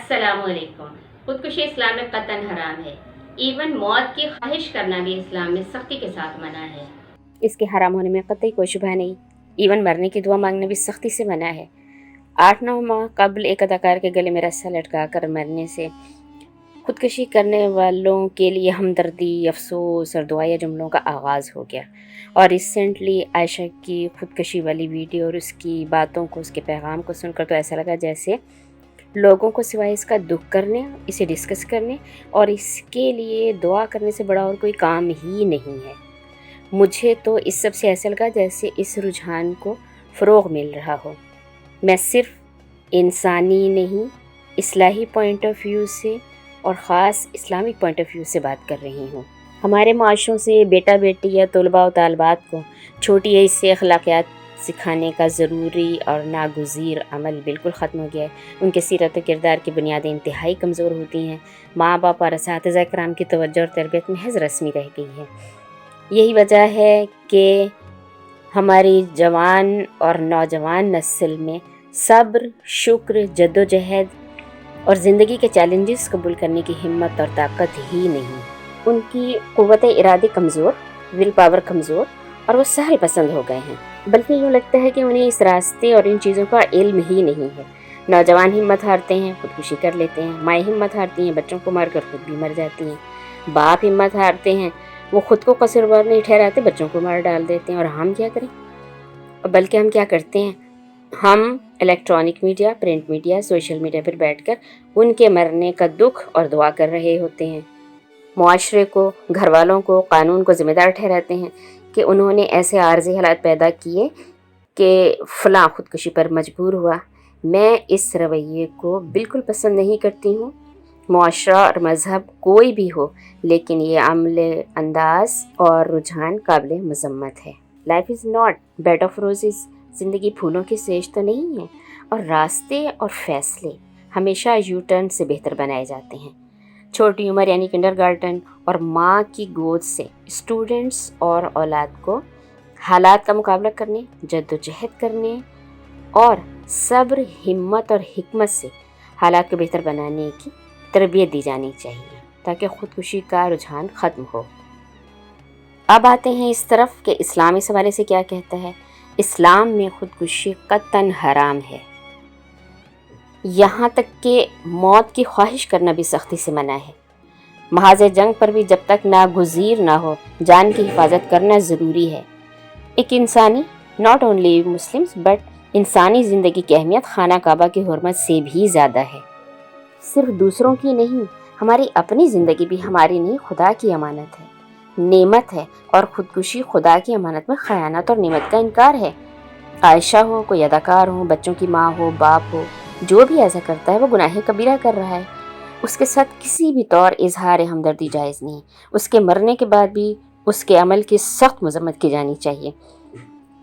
अस्सलाम वालेकुम। खुदकुशी इस्लाम में कतन हराम है। इवन मौत की ख्वाहिश करना भी इस्लाम में सख्ती के साथ मना है। इसके हराम होने में कतई कोई शुबह नहीं। इवन मरने की दुआ मांगना भी सख्ती से मना है। 8-9 माह कबल एक अदाकार के गले में रस्सा लटका कर मरने से खुदकुशी करने वालों के लिए हमदर्दी, अफसोस और दुआया जुमलों का आगाज़ हो गया। और रिसेंटली आयशा की खुदकुशी वाली वीडियो और उसकी बातों को, उसके पैगाम को सुनकर तो ऐसा लगा जैसे लोगों को सिवाय इसका दुख करने, इसे डिस्कस करने और इसके लिए दुआ करने से बड़ा और कोई काम ही नहीं है। मुझे तो इस सब से ऐसा लगा जैसे इस रुझान को फ़रोग़ मिल रहा हो। मैं सिर्फ इंसानी नहीं, इस्लाही पॉइंट ऑफ व्यू से और ख़ास इस्लामिक पॉइंट ऑफ व्यू से बात कर रही हूँ। हमारे माशरों से बेटा बेटी या तलबा व तालबात को छोटी एज से अखलाकियात सिखाने का ज़रूरी और नागुज़ीर अमल बिल्कुल ख़त्म हो गया है। उनके सीरत व किरदार की बुनियादें इंतहाई कमज़ोर होती हैं। माँ बाप और असातिज़ा कराम की तवज्जो और तरबियत महज़ रस्मी रह गई है। यही वजह है कि हमारी जवान और नौजवान नस्ल में सब्र, शुक्र, जद्दोजहद और ज़िंदगी के चैलेंजेस कबूल करने की हिम्मत और ताकत ही नहीं। उनकी क़ुव्वत इरादे कमज़ोर, विल पावर कमज़ोर और वो सहल पसंद हो गए हैं। बल्कि यूँ लगता है कि उन्हें इस रास्ते और इन चीज़ों का इल्म ही नहीं है। नौजवान हिम्मत हारते हैं, खुदकुशी कर लेते हैं। माएँ हिम्मत हारती हैं, बच्चों को मारकर खुद भी मर जाती हैं। बाप हिम्मत हारते हैं, वो खुद को कसूरवार नहीं ठहराते, बच्चों को मार डाल देते हैं। और हम क्या करें? बल्कि हम क्या करते हैं, हम electronic media, print media, social media पर बैठकर उनके मरने का दुख और दुआ कर रहे होते हैं। मुआशरे को, घर वालों को, कानून को ज़िम्मेदार ठहराते हैं कि उन्होंने ऐसे आर्ज़ी हालात पैदा किए कि फ़लाँ खुदकुशी पर मजबूर हुआ। मैं इस रवैये को बिल्कुल पसंद नहीं करती हूँ। मुआशरा और मज़हब कोई भी हो, लेकिन ये अमल अंदाज़ और रुझान काबिल मज़म्मत है। Life is not bed of Roses. ज़िंदगी फूलों की सेज तो नहीं है। और रास्ते और फ़ैसले हमेशा यू टर्न से बेहतर बनाए जाते हैं। छोटी उम्र यानी किंडरगार्टन और माँ की गोद से स्टूडेंट्स और औलाद को हालात का मुकाबला करने, जद्दोजहद करने और सब्र, हिम्मत और हिकमत से हालात को बेहतर बनाने की तरबियत दी जानी चाहिए ताकि खुदकुशी का रुझान ख़त्म हो। अब आते हैं इस तरफ कि इस्लाम इस हवाले से क्या कहता है। इस्लाम में खुदकुशी कतन हराम है। यहाँ तक कि मौत की ख्वाहिश करना भी सख्ती से मना है। महाज़ जंग पर भी जब तक नागुज़ीर ना हो, जान की हिफाजत करना ज़रूरी है। एक इंसानी, नॉट ओनली मुस्लिम्स बट इंसानी ज़िंदगी की अहमियत खाना काबा की हुर्मत से भी ज़्यादा है। सिर्फ दूसरों की नहीं, हमारी अपनी ज़िंदगी भी हमारी नहीं, खुदा की अमानत है, नेमत है। और ख़ुदकुशी खुदा की अमानत में ख़यानत और नेमत का इनकार है। आयशा हो, कोई अदाकार हो, बच्चों की माँ हो, बाप हो, जो भी ऐसा करता है वो गुनाह कबीरा कर रहा है। उसके साथ किसी भी तौर इजहार हमदर्दी जायज़ नहीं। उसके मरने के बाद भी उसके अमल की सख्त मजम्मत की जानी चाहिए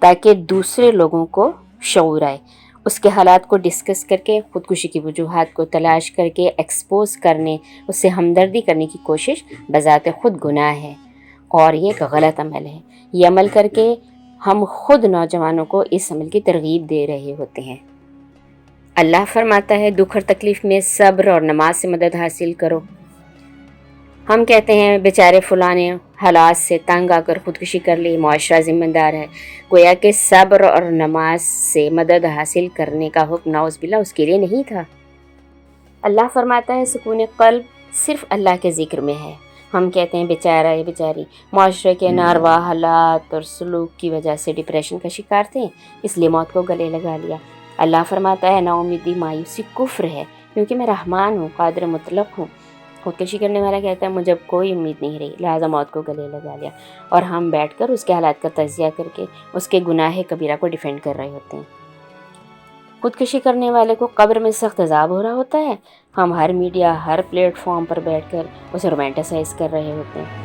ताकि दूसरे लोगों को शऊर आए। उसके हालात को डिस्कस करके, ख़ुदकुशी की वजूहात को तलाश करके एक्सपोज करने, उससे हमदर्दी करने की कोशिश बज़ाते ख़ुद गुनाह है और ये एक गलत अमल है। ये अमल करके हम खुद नौजवानों को इस अमल की तरगीब दे रहे होते हैं। अल्लाह फरमाता है, दुख और तकलीफ़ में सब्र और नमाज से मदद हासिल करो। हम कहते हैं बेचारे फ़लाँ ने हालात से तंग आकर ख़ुदकुशी कर ली, मुआशरा ज़िम्मेदार है। गोया कि सब्र और नमाज से मदद हासिल करने का हुक्म नाउज़ बिल्लाह उसके लिए नहीं था। अल्लाह फरमाता है, सुकून क़ल्ब सिर्फ़ अल्लाह के ज़िक्र में है। हम कहते हैं बेचारा या बेचारी मुआशरे के नारवा हालात और सलूक की वजह से डिप्रेशन का शिकार थे, इसलिए मौत को गले लगा लिया। अल्लाह फरमाता है, नाउमीदी मायूसी कुफ्र है, क्योंकि मैं रहमान हूँ, कादिर मुतलक हूँ। खुदकुशी करने वाला कहता है मुझे अब कोई उम्मीद नहीं रही, लिहाजा मौत को गले लगा लिया। और हम बैठकर उसके हालात का तज़िया करके उसके गुनाह कबीरा को डिफेंड कर रहे होते हैं। खुदकुशी करने वाले को कब्र में सख्त अज़ाब हो रहा होता है। हम हर मीडिया, हर प्लेटफॉर्म पर बैठकर उसे रोमांटिसाइज़ कर रहे होते हैं।